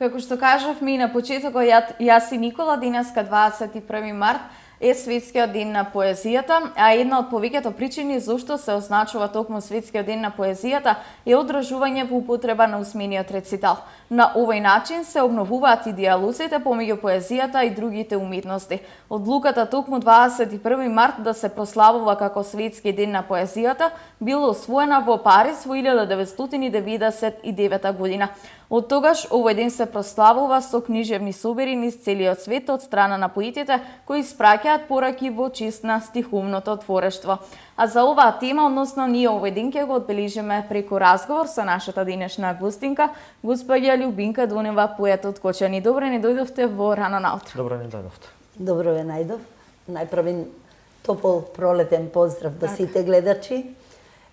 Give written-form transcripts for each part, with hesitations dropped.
Како што кажавме и на почетокот, јас и Никола, денеска 21 март, е Светскиот ден на поезијата, а една од повеќето причини зошто се означува токму Светскиот ден на поезијата е одржување во употреба на усмениот рецитал. На овој начин се обновуваат и дијалозите помеѓу поезијата и другите уметности. Одлуката токму 21 март да се прославува како Светски ден на поезијата била освоена во Париз во 1999 година. Од тогаш овој ден се прославува со книжевни собери низ целиот свет од страна на поетите кои испраќаат пораки во чест на стихумното творештво. А за оваа тема, односно ние овој ден ќе го одбележиме преку разговор со нашата денешна гостинка, госпоѓа Љубинка Донева, поет од Кочани. Добро ни дојдовте во рано наутро. Добро ни дојдовте. Добро ве најдов. Најпрвен топол пролетен поздрав до сите гледачи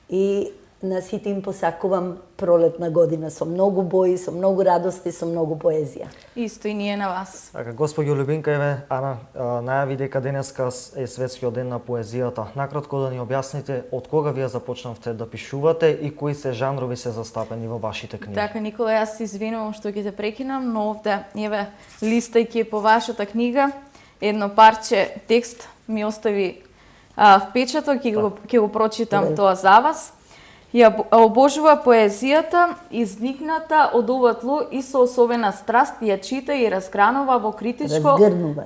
и на сите им посакувам пролетна година со многу бои, со многу радости, со многу поезија. Исто и ние на вас. Така, госпоѓо Љубинка, еве, Ана најави дека денеска е Светскиот ден на поезијата. Накратко да ни објасните од кога вие започнавте да пишувате и кои се жанрови се застапени во вашите книги. Така, Никола, јас се извинувам што ќе те прекинам, но овде, еве, листајќи по вашата книга, едно парче текст ми остави впечаток, ќе го прочитам тоа за вас. Ја обожува поезијата, изникната од ова тло и со особена страст ја чита и разгранува во критичко...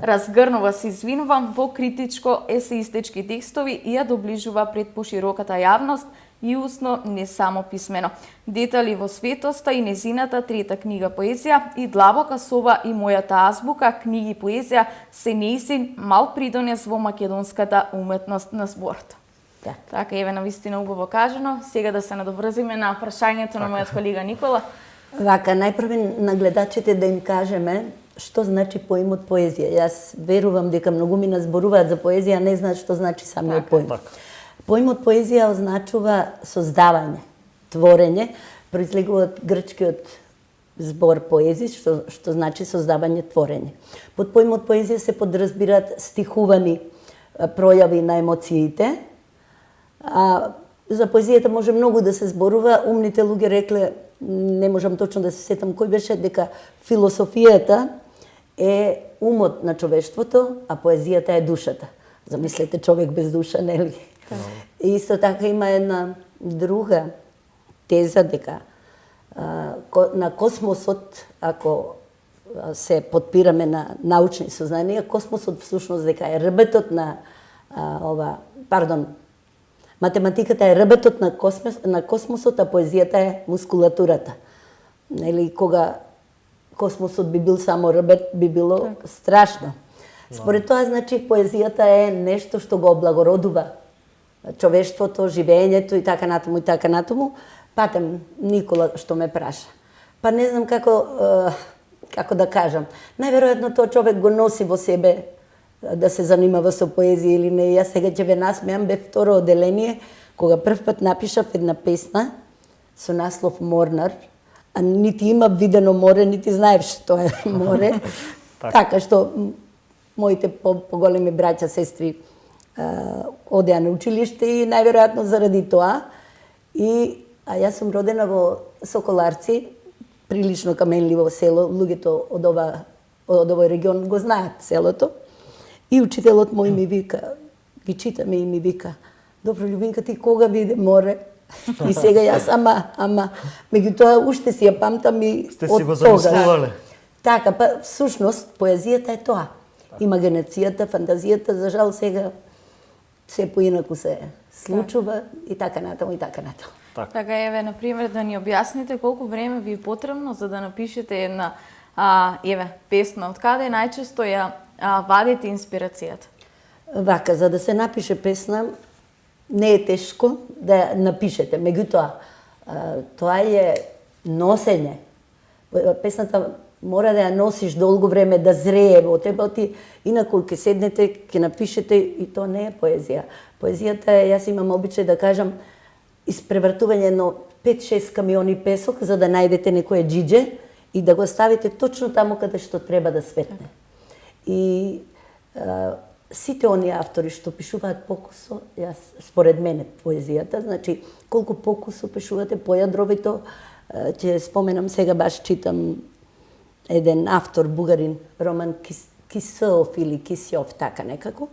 Разгрнува, се извинувам, во критичко есеистички текстови и ја доближува пред пошироката јавност и усно, не само писмено. Детали во светоста и незината трета книга поезија и длабока соба и мојата азбука, книги поезија се нејзин мал придонес во македонската уметност на зборот. Така, еве, навистина убаво кажано. Сега да се надоврзиме на прашањето на мојот колега Никола. Вака, најпрво на гледачите да им кажеме што значи поимот поезија. Јас верувам дека многумина зборуваат за поезија, не знаат што значи самиот поим. Поимот поезија означува создавање, творење, произлегува од грчкиот збор поези, што значи создавање, творење. Под поимот поезија се подразбираат стихувани пројави на емоциите. А за поезијата може многу да се зборува. Умните луѓе рекле, не можам точно да се сетам кој беше, дека философијата е умот на човештвото, а поезијата е душата. Замислете, човек без душа, нели? И исто така има една друга теза дека на космосот, ако се подпираме на научни сознанија, космосот всушност дека е рбетот на математиката е рбетот на космосот, а поезијата е мускулатурата. Нели, кога космосот би бил само рбет, би било страшно. Според тоа, значи, поезијата е нешто што го облагородува човештвото, живењето и така натаму, и така натаму. Патем Никола што ме праша. Па не знам како да кажам. Најверојатно тоа човек го носи во себе да се занимава со поезија или не. Јас сега ќе ве насмеам, бе второ оделение, кога прв пат напишав една песна со наслов Морнар, а нити има видено море, нити знаев што е море. Така што моите поголеми браќа, сестри одеа на училиште и најверојатно заради тоа. А јас сум родена во Соколарци, прилично каменливо село, луѓето од овој регион го знаат селото. И учителот мој ми вика, ги читаме и ми вика, добро, Љубинка, ти кога виде море? И сега јас, ама, меѓутоа уште си ја памтам и сте си го замислувале? Така, па всушност поезијата е тоа. Имагинацијата, фантазијата, за жал сега се поинаку се случува и така натаму, и така натаму. Така, еве, например, да ни објасните колку време ви е потребно за да напишете една песна, од каде најчесто ја вадите инспирацијата? Вака, за да се напише песна, не е тешко да ја напишете. Меѓутоа, тоа е носење. Песната мора да ја носиш долго време, да зрее во тебе, инаку ќе седнете, ќе напишете и тоа не е поезија. Поезијата е, јас имам обичај да кажам, испревртување на 5-6 камиони песок за да најдете некое џидже и да го ставите точно таму каде што треба да светне. И сите оние автори што пишуваат покусо, јас според мене поезијата, значи колку покусо пишувате, појадровито, ќе споменам сега, баш читам еден автор бугарин, Роман Кисов или Кисјов, така некако.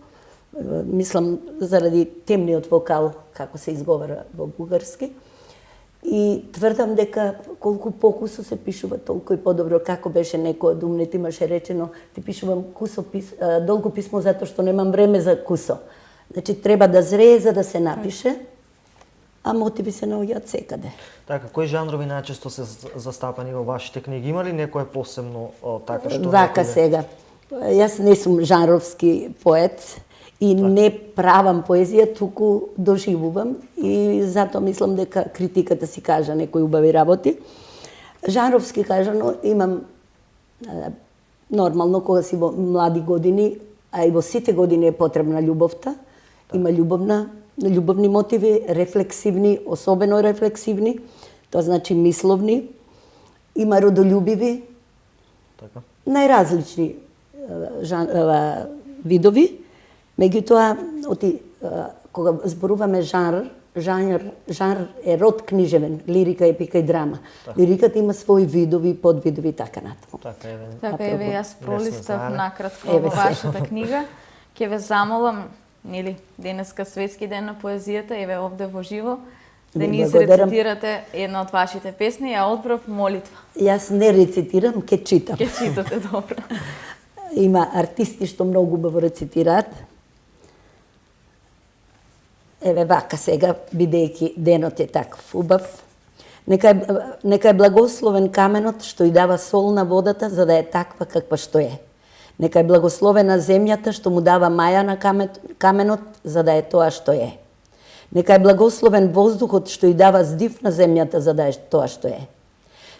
Мислам заради темниот вокал како се изговара во бугарски. И тврдам дека колку покусо се пишува, толку и подобро. Како беше некој од умните имаше речено, ти пишувам долго писмо затоа што немам време за кусо. Значи треба да зрее за да се напише, а мотиви се наоѓаат секаде. Така, кои жанрови најчесто се застапани во вашите книги? Има ли некое посебно така што Вака сега. Јас не сум жанровски поет и не правам поезија, туку доживувам и затоа мислам дека критиката си кажа некои убави работи. Жанровски кажано имам нормално кога си во млади години, а и во сите години е потребна љубовта. Има љубовни мотиви, рефлексивни, особено рефлексивни, тоа значи мисловни. Има родолюбиви, Така. најразлични видови. Меѓутоа, кога зборуваме жанр е род книжевен, лирика, епика и драма. Лириката има своји видови, подвидови, така натаму. Така, еве. Така, еве, јас пролистав знали. накратко Еве во се. вашата книга. Ќе ве замолам, нели, денеска Светски ден на поезијата, еве овде во живо, да Ви ни благодарам. рецитирате една од вашите песни, ја одбрав молитва. Јас не рецитирам, ке читам. Ќе читате добро. Има артисти што многу убаво рецитираат. Еве вака сега, бидејќи денот е таков убав. Нека е благословен каменот што ја дава сол на водата за да е таква каква што е. Нека е благословена земјата што му дава маја на каменот за да е тоа што е. Нека е благословен воздухот што ја дава здив на земјата за да е тоа што е.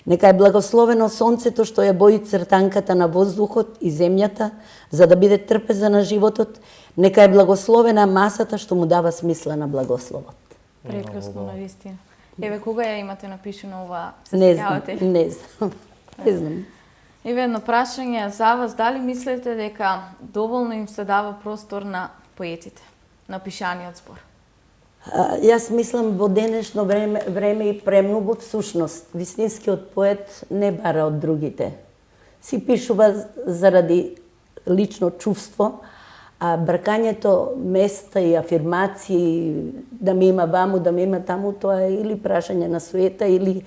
Нека е благословено сонцето што ја бои цртанката на воздухот и земјата за да биде трпеза на животот. Нека е благословена масата што му дава смисла на благословот. Прекрасно, навистина. Еве, кога ја имате напишено ова? Се Не сеќавате ли? знам, не знам. Не знам. Еве едно прашање за вас, дали мислите дека доволно им се дава простор на поетите, на пишаниот збор? Јас мислам во денешно време и премногу всушност. Вистинскиот поет не бара од другите. Си пишува заради лично чувство, а бркањето места и афирмации, да ми има ваму, да ми има таму, тоа е или прашање на суета, или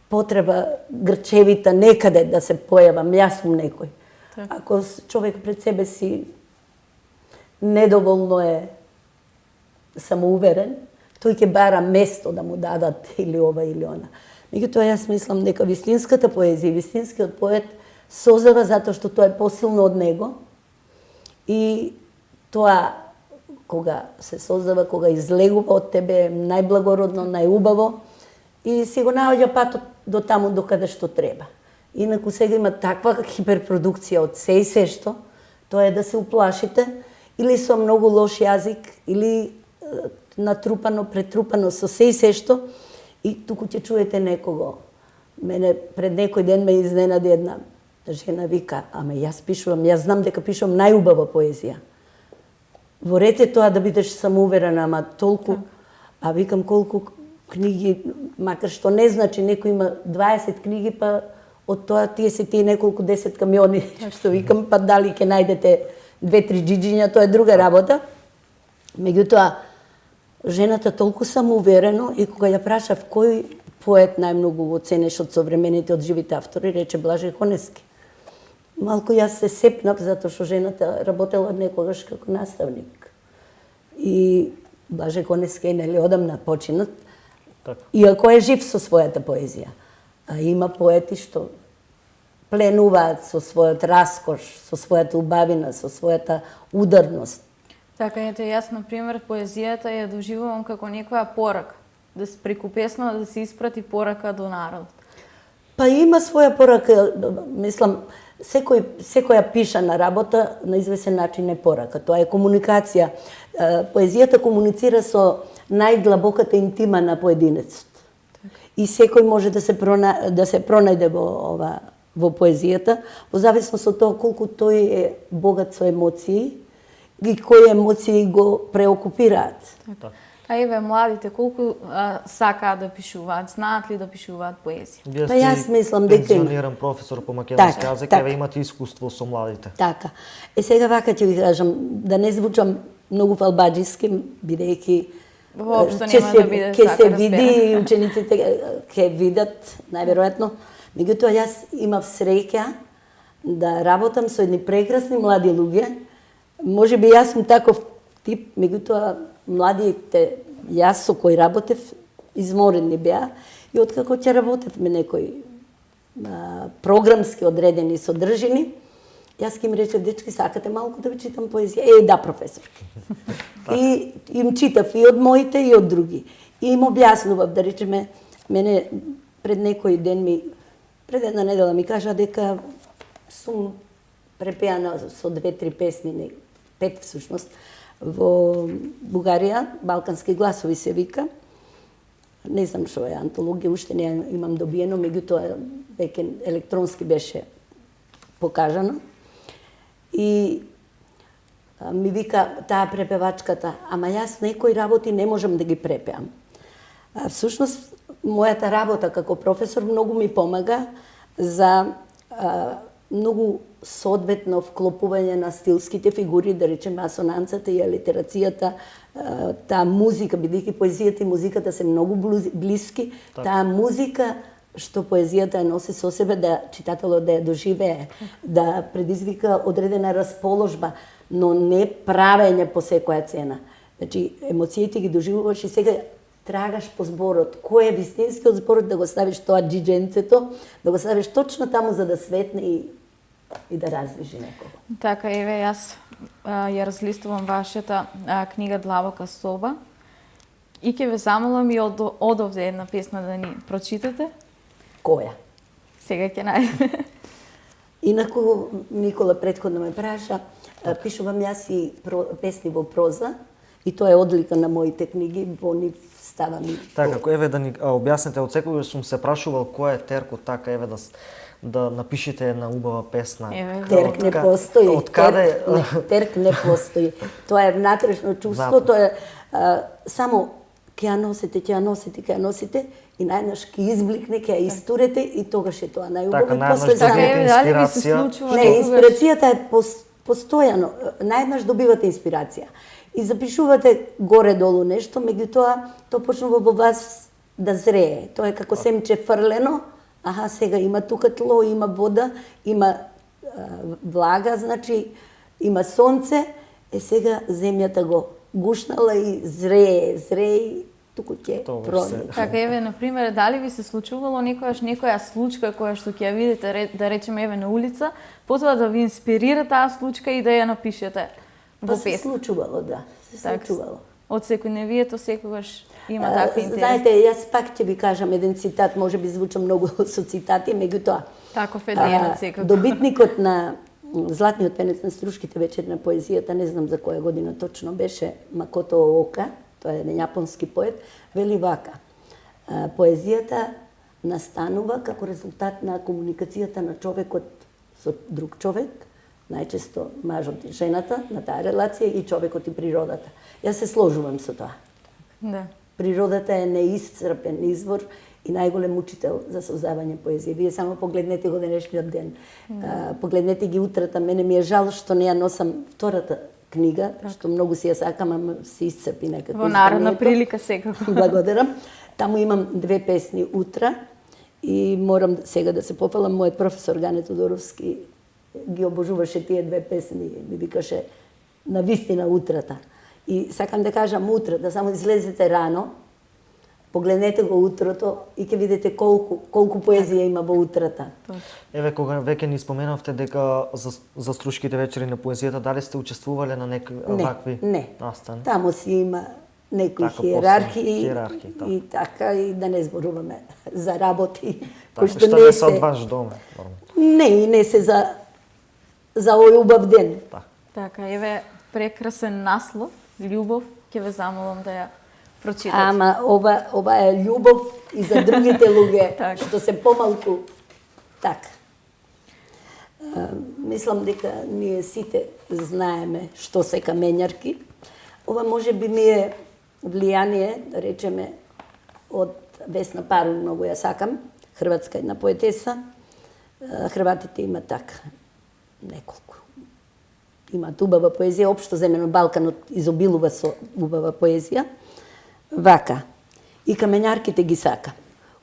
потреба грчевита некаде да се појавам, јас сум некој. Ако човек пред себе си недоволно е самоуверен, тој ќе бара место да му дадат или ова или она. Меѓутоа јас мислам дека вистинската поезија, вистинскиот поет созава затоа што тоа е посилно од него и тоа кога се создава, кога излегува од тебе е најблагородно, најубаво и си го наоѓа патот до таму до каде што треба. Инаку сега има таква хиперпродукција од се и се што, тоа е да се уплашите или со многу лош јазик, или натрупано, претрупано со се и се што, и туку ќе чуете некого. Мене пред некој ден ме изненади една жена, вика, ама јас пишувам, јас знам дека пишувам најубава поезија. Ворете тоа да бидеш самоуверена, ама толку, а викам колку книги, макар што не значи, некој има 20 книги, па од тоа тие се тие неколку 10 камиони, што викам, па дали ќе најдете 2-3 джиджиња, тоа е друга работа. Меѓутоа, жената толку самоуверено и кога ја прашав кој поет најмногу го ценеш од современите, од живите автори, рече Блажај Коневски. Малку јас се сепнав затоа што жената работела некогаш како наставник. И Блажај Коневски е нели одамна починат, иако е жив со својата поезија. А има поети што пленуваат со својот раскош, со својата убавина, со својата ударност. Така, ете, јас, например, поезијата ја доживувам како некоја порака. Да се преку песна да се испрати порака до народот. Па има своја порака, мислам, секоја пишана работа на извесен начин е порака. Тоа е комуникација. Поезијата комуницира со најдлабоката интима на поединецот. И секој може да се пронајде во поезијата, во зависност од тоа колку тој е богат со емоции и кои емоции го преокупираат. А еве младите колку сакаат да пишуваат, знаат ли да пишуваат поезија? Вие Па јас сте мислам дека има. пензиониран професор по македонски Така, јазик, така. еве имате искуство со младите. Така. Сега вака ќе ви кажам, да не звучам многу фалбаџиски, бидејќи Воопшто ќе нема се, да биде ќе така, се разберам. види и учениците ќе видат, најверојатно. Меѓутоа, јас имав среќа да работам со едни прекрасни млади луѓе. Може би јас сум таков тип, меѓутоа младите, јас со кои работев, изморени беа. И откако ќе работевме некои програмски одредени содржини, јас ќе им речев, дечки, сакате малку да ви читам поезија? Да, професорки. И им читав и од моите и од други. И им објаснував, да речеме, мене пред некој ден пред една недела ми кажа дека сум препеана со 2-3 песни, 5 всушност, во Бугарија, Балкански гласови се вика. Не знам што е антологија, уште не имам добиено, меѓутоа веќе електронски беше покажано. И ми вика таа препевачката, ама јас некои работи не можам да ги препеам. Всушност, мојата работа како професор многу ми помага за многу соодветно вклопување на стилските фигури, да речеме асонанцата и алитерацијата, таа музика, бидејќи поезијата и музиката се многу блиски, таа музика што поезијата ја носи со себе да читателот да ја доживее, да предизвика одредена расположба, но не правење по секоја цена. Значи, емоциите ги доживуваш и сега трагаш по зборот. Кој е вистинскиот збор, да го ставиш тоа джидженцето, да го ставиш точно таму за да светне и да раздвижи некого. Така, еве, јас ја разлистувам вашата книга Длабока соба и ќе ве замолам и од овде една песна да ни прочитате. Која? Сега ќе најдеме. Инаку, Никола предходно ме праша, пишувам јас и песни во проза, и тоа е одлика на моите книги, во нив ставам и... Така, еве да ни објасните, од секогаш сум се прашувал кој е Терко, така еве да напишете една убава песна. Терк не постои. Од каде? Терк не постои. Тоа е внатрешно чувство, тоа е само ќе ја носите и најнаш ќе избликне, ќе ја истурете и тогаш е тоа најубаво. Така, најнаш Така добивате е, дали ви се инспирација. случува Не, некогаш? инспирацијата е постојано. Најнаш добивате инспирација. И запишувате горе-долу нешто, меѓутоа тоа почнува во вас да зрее. Тоа е како семче фрлено, сега има тука тло, има вода, има влага, значи има сонце, сега земјата го гушнала и зрее и туку ќе проне. Така, еве, например, дали ви се случувало некоја случка која што ќе ја видите, да речеме, еве, на улица, потоа да ви инспирира таа случка и да ја напишете во Се песна? случувало, да. Се случувало. Од секојневието секогаш има такви интереси. Знаете, јас пак ќе ви кажам еден цитат, може би звучам многу со цитати, меѓутоа. Таков е денот секако. Добитникот на Златниот венец на Струшките вечери на поезијата, не знам за која година точно беше, Макото Оока, тоа е јапонски поет, вели вака: поезијата настанува како резултат на комуникацијата на човекот со друг човек, најчесто мажот и жената, на таа релација, и човекот и природата. Јас се сложувам со тоа. Да. Природата е неисцрпен извор и најголем учител за создавање поезија. Вие само погледнете го денешниот ден. Погледнете ги утрата. Мене ми е жал што не ја носам втората книга, што многу си ја сакам, ама се исцрпи некако. Во наредна прилика секако. Благодарам. Таму имам 2 песни утра и морам сега да се пофалам. Мојот професор Гане Тодоровски ги обожуваше тие 2 песни, ми викаше на вистина утрата. И сакам да кажам утре, да само излезете рано, погледнете го утрото и ќе видите колку поезија има во утрата. Еве, кога веќе ни споменавте дека за Струшките вечери на поезијата, дали сте учествувале на некои вакви настани? Таму си има некои Така, хиерархии и така, и да не зборуваме за работи кои што не се од ваш дом. Не се за овој убав ден. Така, еве, прекрасен наслов, љубов, ќе ве замолам да ја прочитате. Ама ова е љубов и за другите луѓе што се помалку. Така. Мислам дека ние сите знаеме што се камењарки. Ова може би ми е влијание, да речеме, од Весна Пару, многу ја сакам, хрватска една поетеса. Хрватите има така неколку. Имаат убава поезија, општо земено Балканот изобилува со убава поезија. Вака, и камењарките ги сакам.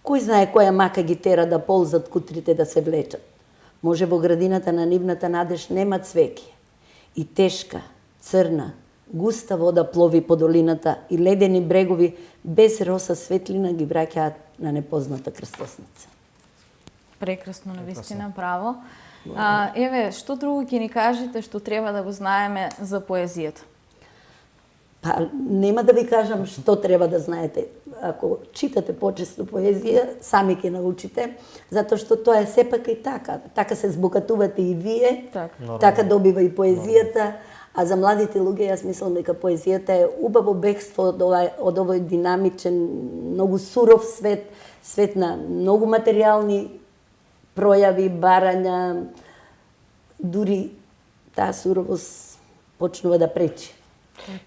Кој знае која мака ги тера да ползат кутрите да се влечат. Може во градината на нивната надеж нема цвеќе. И тешка, црна, густа вода плови по долината и ледени брегови без роса светлина ги враќаат на непозната крстосница. Прекрасно, навистина, право. Еве, што друго ќе ни кажете што треба да го знаеме за поезијата? Па, нема да ви кажам што треба да знаете. Ако читате почесто поезија, сами ќе научите, затоа што тоа е сепак и така. Така се збогатувате и вие, така добива и поезијата. А за младите луѓе, јас мислам дека поезијата е убаво бегство од овој динамичен, многу суров свет, свет на многу материјални пројави, барања, дури таа суровост почнува да пречи.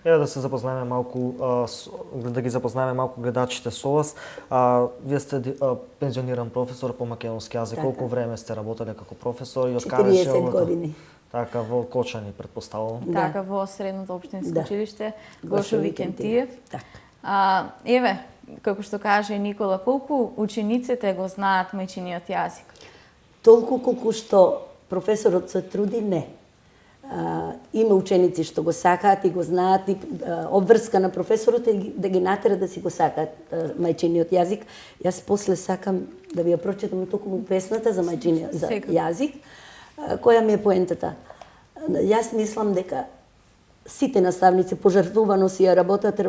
Еве да се запознаеме малку, да ги запознаеме малку гледачите со вас. Вие сте пензиониран професор по македонски јазик. Така. Колку време сте работеле како професор и од 40 години. Така, во Кочани, предпоставувам. Да. Така, во Средното општинско Да. училиште, Гошо Гошо Викентиев. Така. Еве, како што каже Никола, колку учениците го знаат мајчиниот јазик? Толку колку што професорот се труди, не. Има ученици што го сакаат и го знаат, и обврска на професорот е да ги натера да си го сакаат мајчиниот јазик. Јас после сакам да ви ја прочитам токму песната за мајчиниот јазик, која ми е поентата. Јас мислам дека сите наставници пожртвувано си ја работат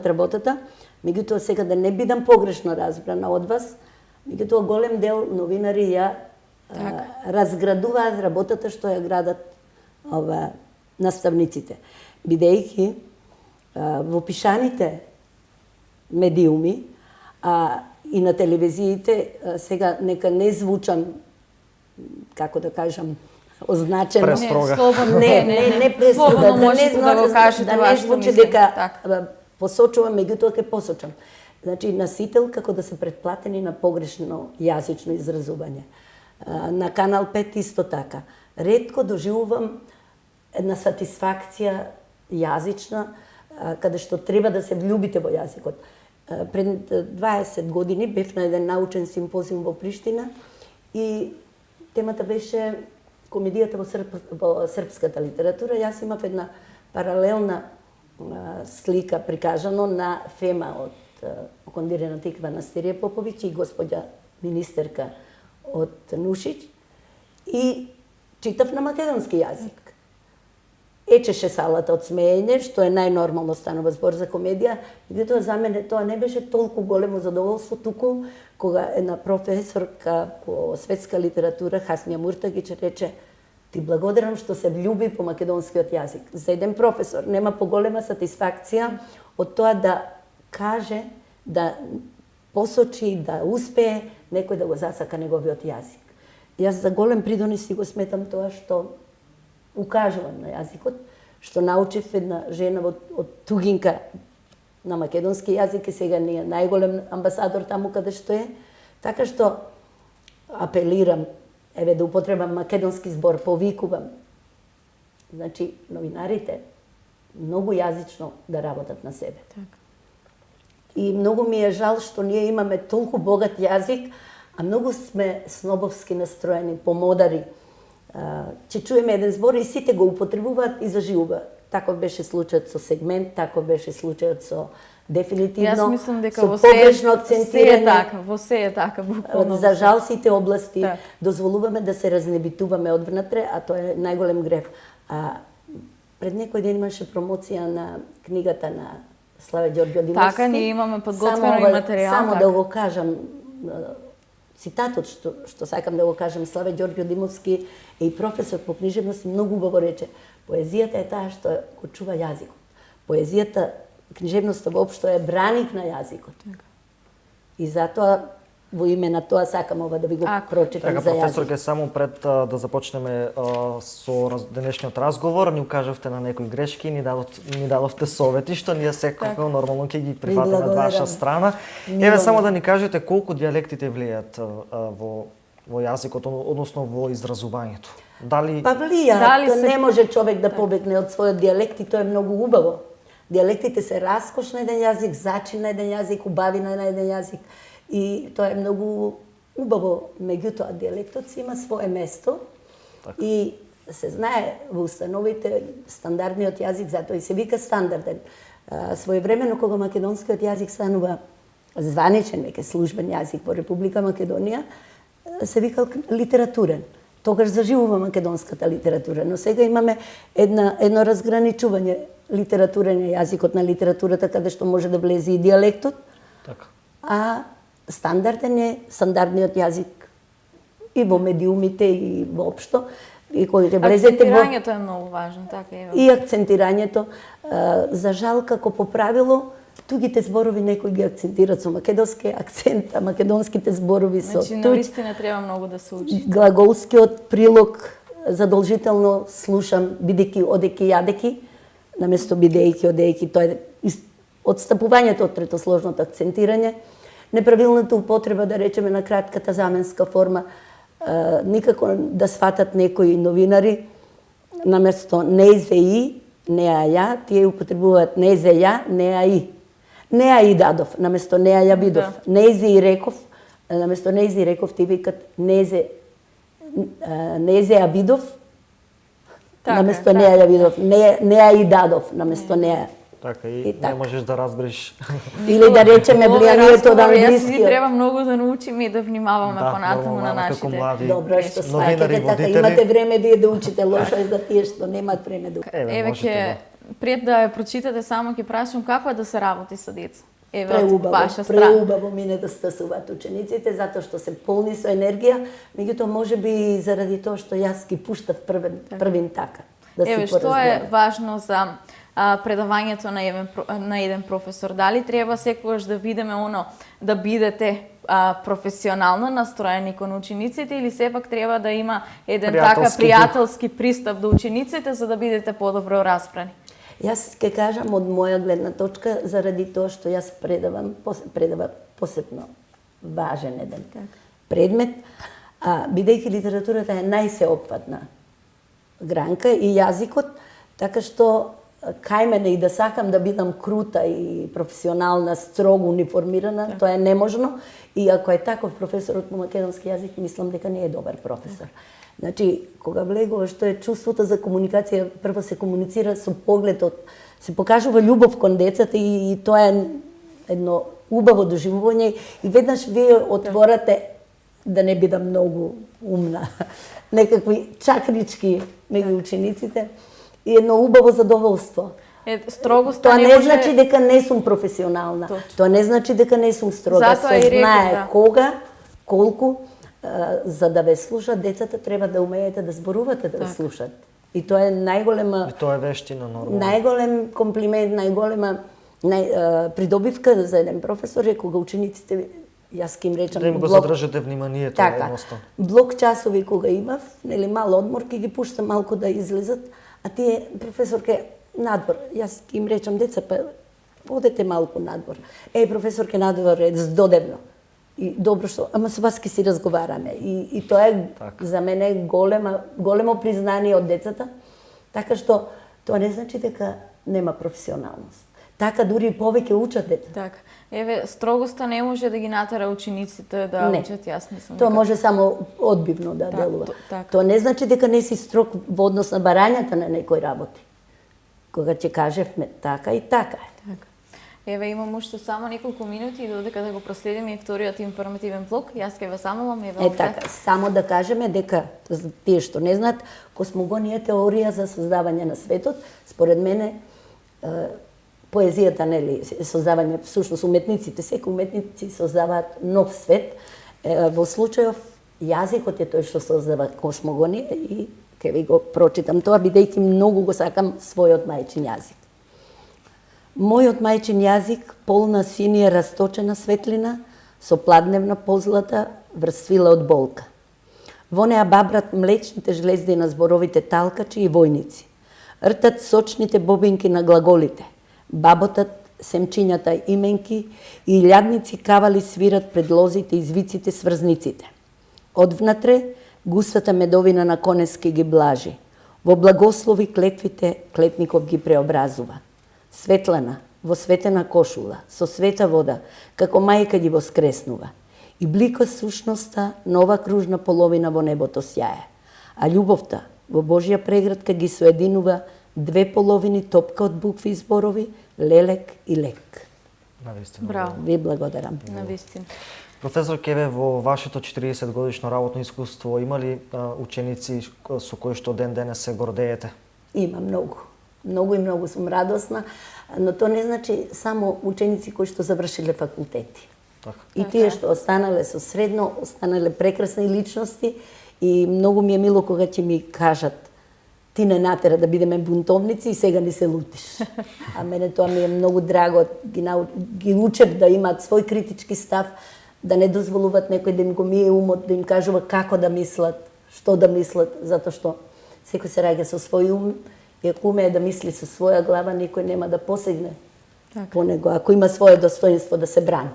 работата, меѓутоа сега да не бидам погрешно разбрана од вас, меѓутоа голем дел новинари ја разградуваат работата што ја градат наставниците. Бидејќи во пишаните медиуми и на телевизиите сега нека не звучам, како да кажам, означено. Престрога. Не престрога. Слободно можете да го кажете да тоа не што звучи мислите. дека посочувам, меѓутоа ќе посочам. Значи, насител како да се претплатени на погрешно јазично изразување. На Канал 5 исто така. Ретко доживувам една сатисфакција јазична, каде што треба да се влюбите во јазикот. Пред 20 години бев на еден научен симпозиум во Приштина и темата беше комедијата во српската литература. Јас имав една паралелна слика прикажано на Фема од Кондирена тиква на Стирија Поповиќ и господја министерка од Нушиć и читав на македонски јазик. Ечеше салата од смеење, што е најнормално, станува збор за комедија, меѓутоа за мене тоа не беше толку големо задоволство, туку кога една професорка по светска литература, Хасмија Муртагиќ, рече: "Ти благодарам што се влюби по македонскиот јазик." За еден професор нема поголема сатисфакција од тоа да каже, да посочи, да успее некој да го засака неговиот јазик. Јас за голем придонес си го сметам тоа што укажувам на јазикот, што научив една жена од Тугинка на македонски јазик и сега не е најголем амбасадор таму каде што е. Така што апелирам, еве да употребам македонски збор, повикувам. Значи, новинарите многу јазично да работат на себе. И многу ми е жал што ние имаме толку богат јазик, а многу сме снобовски настроени, помодари. Че чуеме еден збор и сите го употребуваат и заживува. Таков беше случајот со сегмент, таков беше случајот со дефинитивно, Јас мислам дека со во погрешно се е акцентирање. така, во се е така, буквално. За жал сите области Так. дозволуваме да се разнебитуваме одвнатре, а тоа е најголем грев. Пред некој ден имаше промоција на книгата на Славе Ѓорѓо Димовски. Така, ние имаме подготвено и материјал. Само така. да го кажам, цитатот што сакам да го кажам, Славе Ѓорѓо Димовски е и професор по книжевност и многу убаво рече: поезијата е таа што го чува јазикот. Поезијата, книжевноста воопшто е браник на јазикот. И затоа во име на тоа сакам ова да ви го Ако. прочитам Така, за професор, јазик. ке само пред да започнеме со денешниот разговор, ни укажавте на некои грешки, ни дадовте совети, што ние секако нормално ќе ги прифатиме од благодарам. ваша страна. Еве само да ни кажете колку дијалектите влијаат во јазикот, односно во изразувањето. Дали Па влија, Дали тоа се- не може човек да побегне од својот дијалект и тоа е многу убаво. Дијалектите се раскош на еден јазик, зачин на еден јазик, убавина на еден јазик и тоа е многу убаво. Меѓутоа, дијалектот си има свое место и се знае во установите стандардниот јазик, затоа и се вика стандарден. Своевремено кога македонскиот јазик станува званичен, веќе службен јазик во Република Македонија, се викал литературен. Тогаш заживува македонската литература, но сега имаме едно разграничување литературен е јазикот на литературата каде што може да влезе и дијалектот, така? а стандарден е стандардниот јазик и во медиумите и воопшто. И кога ќе влезете во Акцентирањето е многу важно, така е. и акцентирањето, за жал како по правило тугите зборови некои ги акцентираат со македонски акцент, а македонските зборови со Значи, туѓ. наистина треба многу да се учи. Глаголскиот прилог задолжително слушам бидејќи одејќи јадејќи, наместо бидејќи одејќи, тоа е одстапувањето од третосложното акцентирање, неправилната употреба, да речеме, на кратката заменска форма, никако да сватат некои новинари, наместо не зе и, не а ја, тие употребуваат не зе ја, не а и. Не а и дадов, наместо не а ја видов. Да. Не зе и реков, наместо не зе и реков, ти викат не зе а видов, Така, наместо не а ја видов. Не а и дадов, наместо не а. Така И и така. не можеш да разбереш. Или да речеме Овој влијанието од разговор, Јас ни англискиот. треба многу да научиме и да внимаваме Да, понатаму многу на мало како нашите. млади. Добро е што Новинари, сваќате така, водители. имате време вие да учите, лошо е за тие што немаат време да учат. Еве можете ќе пред да ја прочитате само ќе прашам како е да се работи со деца. Еве од Преубаво, ваша страна. преубаво мине да стасуваат учениците, затоа што се полни со енергија, меѓутоа може би заради тоа што јас ги пуштав првин така. Да Еве си што е поразберат. важно за предавањето на еден професор? Дали треба секогаш да видиме да бидете професионално настроени кон учениците или сепак треба да има еден така Пријателски пријателски пристап до учениците за да бидете подобро распрани? Јас ќе кажам од моја гледна точка, заради тоа што јас предавам посебно важен еден предмет, бидејќи литературата е најсеопфатна гранка и јазикот, така што кај мене и да сакам да бидам крута и професионална, строго униформирана, тоа е неможно. И ако е таков професорот по македонски јазик, мислам дека не е добар професор. Значи, кога влегуваш, што е чувството за комуникација, прво се комуницира со погледот, се покажува љубов кон децата и тоа е едно убаво доживување и веднаш вие отворате, да не бидам многу умна, некакви чакрички меѓу учениците и едно убаво задоволство. Строгоста Тоа не може... значи дека не сум професионална. Точно. Тоа не значи дека не сум строга. Затоа Се и реков, знае да. кога, колку, за да ве слушат децата треба да умеете да зборувате да ве слушат. И тоа е најголема И тоа е вештина нормално. најголем комплимент, придобивка за еден професор е кога учениците, јас ќе им речам, Да им го задржате вниманието така, едноставно. блок часови кога имав, нели мал одмор, ќе ги пуштам малку да излезат, а тие професорке надвор. Јас ќе им речам, деца, па одете малку надвор. Професорке, надвор е здодевно. И добро што, ама со вас ќе си разговараме. И тоа е Така. за мене големо признание од децата, така што тоа не значи дека нема професионалност. Така дури и повеќе учат деца. Така. Еве, строгоста не може да ги натера учениците да Не. учат, јас мислам. Тоа дека- може само одбивно да делува. така. Тоа не значи дека не си строг во однос на барањата на некои работи. Кога ќе кажевме така и така е. Така. Еве, имам уште само неколку минути и додека да го проследиме и вториот информативен блок, јас ќе ве замолам, еве Така, само да кажеме дека за тие што не знаат, космогонија е теорија за создавање на светот, според мене поезијата, нели, создавање, всушност уметниците, секои уметници создаваат нов свет. Во случајов јазикот е тој што создава космогонија и ќе ви го прочитам тоа, бидејќи многу го сакам својот мајчин јазик. Мојот мајчин јазик, полна синија расточена светлина, со пладневна позлата врз свила од болка. Во неа бабрат млечните жлезди на зборовите талкачи и војници. Ртат сочните бобинки на глаголите. Баботат семчињата именки и илјадници кавали свират пред лозите и звиците сврзниците. Одвнатре, густата медовина на конески ги блажи. Во благослови клетвите клетников ги преобразува. Светлана, во светена кошула, со света вода, како мајка ги воскреснува. И блика сушноста, нова кружна половина во небото сјае. А љубовта во Божја преградка ги соединува две половини топка од букви и зборови, лелек и лек. Навистина. Браво. Ви благодарам. Навистина. Професор Кеве, во вашето 40 годишно работно искуство има ли ученици со кои што ден денес се гордеете? Има многу. Многу и многу сум радосна, но тоа не значи само ученици кои што завршиле факултети. Така. И тие што останале со средно, останале прекрасни личности и многу ми е мило кога ќе ми кажат ти не натера да бидеме бунтовници и сега ни се лутиш. А мене тоа ми е многу драго, ги учев да имаат свој критички став, да не дозволуваат некој да им го мие умот, да им кажува како да мислат, што да мислат, затоа што секој се раѓа со свој ум и ако умее да мисли со своја глава, никој нема да посегне по него, ако има своје достоинство да се брани.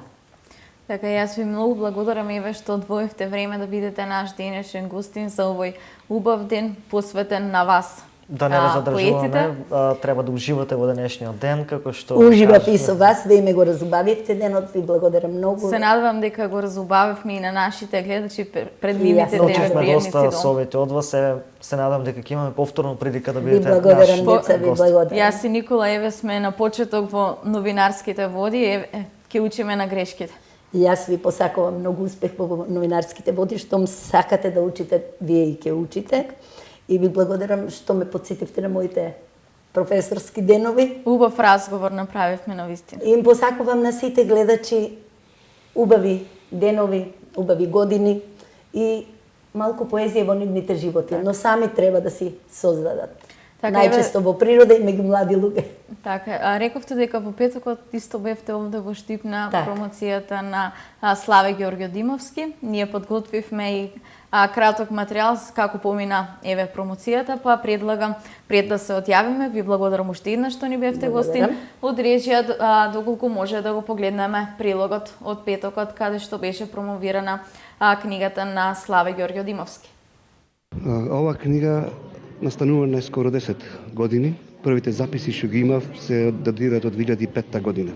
Така, јас ви многу благодарам, Еве, што одвоивте време да бидете наш денешен гостин за овој убав ден посветен на вас. Да не ве задржуваме, поетите. треба да уживате во денешниот ден, како што Уживав и со вас, вие ме го разубавивте денот, ви благодарам многу. Се надевам дека го разубавивме и на нашите гледачи пред нивните научивме приемници доста дом. совети од вас, се надам дека ќе имаме повторно прилика да Ви бидете благодарам, наш деца, ви гост. благодарам. Јас и Никола Еве сме на почеток во новинарските води, ќе учиме на грешките. И јас ви посакувам многу успех во новинарските води, што сакате да учите, вие и ќе учите. И ви благодарам што ме подсетивте на моите професорски денови. Убав разговор направивме на вистина. И им посакувам на сите гледачи убави денови, убави години и малку поезија во нивните животи, но сами треба да си создадат. Така, Најчесто во природа и меѓу млади луѓе. Така, рековте дека во петокот исто бевте овде во Штип на Така. промоцијата на Славе Ѓорѓо Димовски. Ние подготвивме и краток материјал како помина Еве промоцијата, па предлагам пред да се одјавиме, ви благодарам уште еднаш што ни бевте гостин. Од режија доколку може да го погледнеме прилогот од петокот каде што беше промовирана книгата на Славе Ѓорѓо Димовски. Ова книга настанува на скоро 10 години. Првите записи што ги имав се датираат од 2005 година.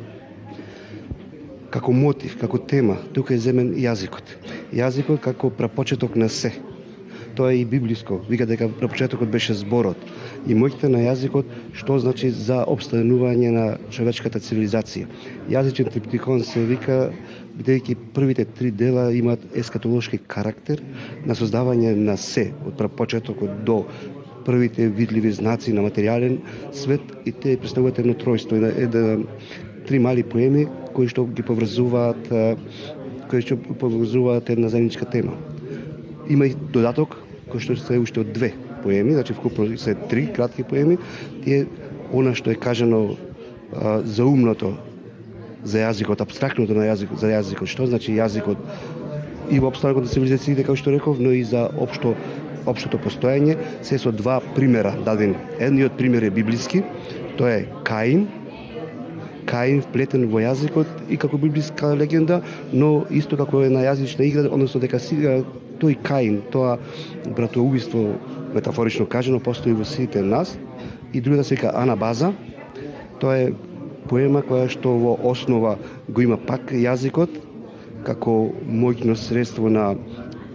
Како мотив, како тема, тука е земен јазикот. Јазикот како прапочеток на се. Тоа е и библиско. Вика дека прапочетокот беше зборот. И моќта на јазикот што значи за обстанување на човечката цивилизација. Јазичен триптихон се вика бидејќи првите 3 дела имаат ескатолошки карактер на создавање на се, од прапочетокот до првите видливи знаци на материјален свет и те представуваат едно тројство, три мали поеми кои што ги поврзуваат една заедничка тема. Има и додаток кој што се уште од 2 поеми, значи вкупно се 3 кратки поеми, тие она што е кажано за умното за јазикот, апстрактното на јазикот, за јазикот, што значи јазикот и во обстанокот на цивилизациите, како што реков, но и за општото постоење, се со 2 примера дадени. Едниот пример е библиски, тоа е Каин вплетен во јазикот и како библиска легенда, но исто како е на јазична игра, односно дека тој Каин, тоа братоубиство, метафорично кажано, постои во сите нас. И другата се вика Анабаза, тоа е поема која што во основа го има пак јазикот, како моќно средство на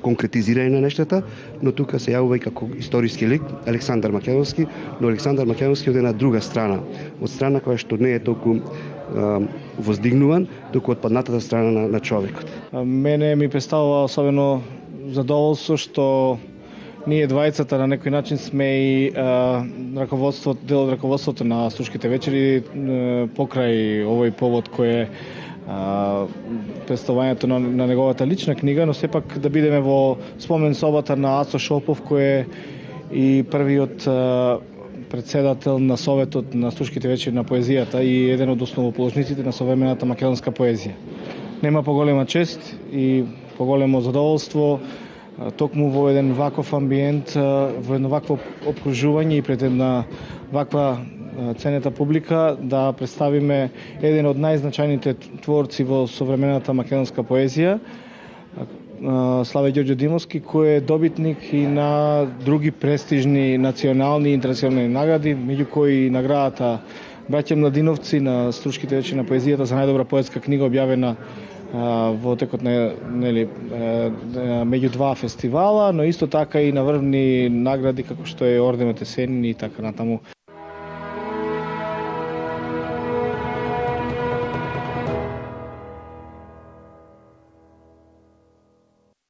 конкретизирање на нештата, но тука се јавува и како историски лик Александар Македонски, но Александар Македонски од една друга страна, од страна која што не е толку воздигнуван, туку од паднатата страна на човекот. Мене ми представува особено задоволство што ние двајцата на некој начин сме и дел од раководството на Слушките вечери покрај овој повод кој е представувањето на неговата лична книга, но сепак да бидеме во спомен собата на Ацо Шопов, кој е и првиот председател на Советот на Слушките вечери на поезијата и еден од основоположниците на современата македонска поезија. Нема поголема чест и поголемо задоволство токму во еден ваков амбиент, во едно вакво обкружување и пред една ваква ценета публика да представиме еден од најзначајните творци во современата македонска поезија, Славе Ѓорѓе Димовски, кој е добитник и на други престижни национални и интернационални награди, меѓу кои наградата Браќа Младиновци на Струшките вечери на поезијата за најдобра поетска книга објавена во текот на меѓу два фестивала, но исто така и на врвни награди како што е Орденот Есенин и така натаму.